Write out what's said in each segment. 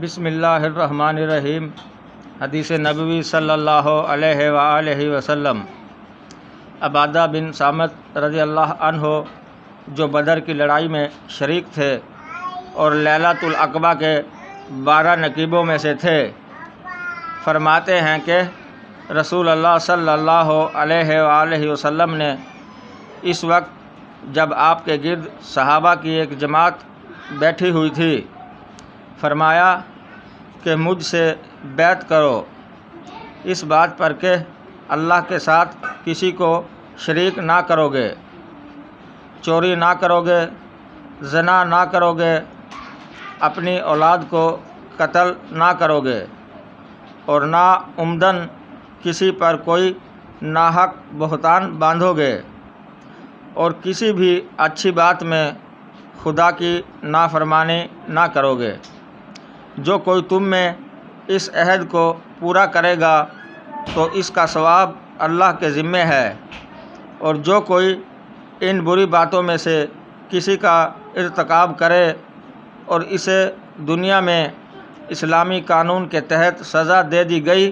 بسم اللہ الرحمن الرحیم۔ حدیث نبوی صلی اللہ علیہ وآلہ وسلم۔ عبادہ بن صامت رضی اللہ عنہ جو بدر کی لڑائی میں شریک تھے اور لیلۃ العقبہ کے 12 نقیبوں میں سے تھے، فرماتے ہیں کہ رسول اللہ صلی اللہ علیہ وآلہ وسلم نے اس وقت جب آپ کے گرد صحابہ کی ایک جماعت بیٹھی ہوئی تھی، فرمایا کہ مجھ سے بیعت کرو اس بات پر کہ اللہ کے ساتھ کسی کو شریک نہ کرو گے، چوری نہ کرو گے، زنا نہ کرو گے، اپنی اولاد کو قتل نہ کرو گے اور نہ عمدن کسی پر کوئی ناحق بہتان باندھو گے، اور کسی بھی اچھی بات میں خدا کی نافرمانی نہ کرو گے۔ جو کوئی تم میں اس عہد کو پورا کرے گا تو اس کا ثواب اللہ کے ذمے ہے، اور جو کوئی ان بری باتوں میں سے کسی کا ارتکاب کرے اور اسے دنیا میں اسلامی قانون کے تحت سزا دے دی گئی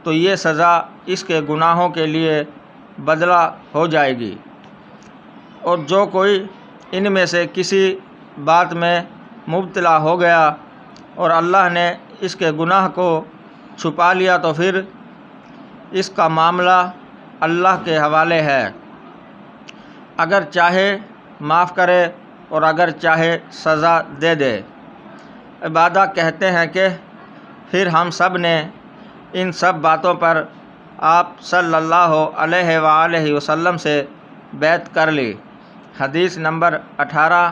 تو یہ سزا اس کے گناہوں کے لیے بدلہ ہو جائے گی، اور جو کوئی ان میں سے کسی بات میں مبتلا ہو گیا اور اللہ نے اس کے گناہ کو چھپا لیا تو پھر اس کا معاملہ اللہ کے حوالے ہے، اگر چاہے معاف کرے اور اگر چاہے سزا دے دے۔ عبادہ کہتے ہیں کہ پھر ہم سب نے ان سب باتوں پر آپ صلی اللہ علیہ وآلہ وسلم سے بیعت کر لی۔ حدیث نمبر 18،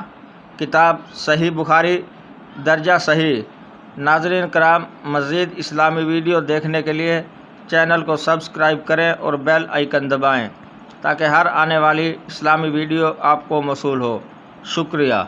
کتاب صحیح بخاری، درجہ صحیح۔ ناظرین کرام، مزید اسلامی ویڈیو دیکھنے کے لیے چینل کو سبسکرائب کریں اور بیل آئیکن دبائیں تاکہ ہر آنے والی اسلامی ویڈیو آپ کو موصول ہو۔ شکریہ۔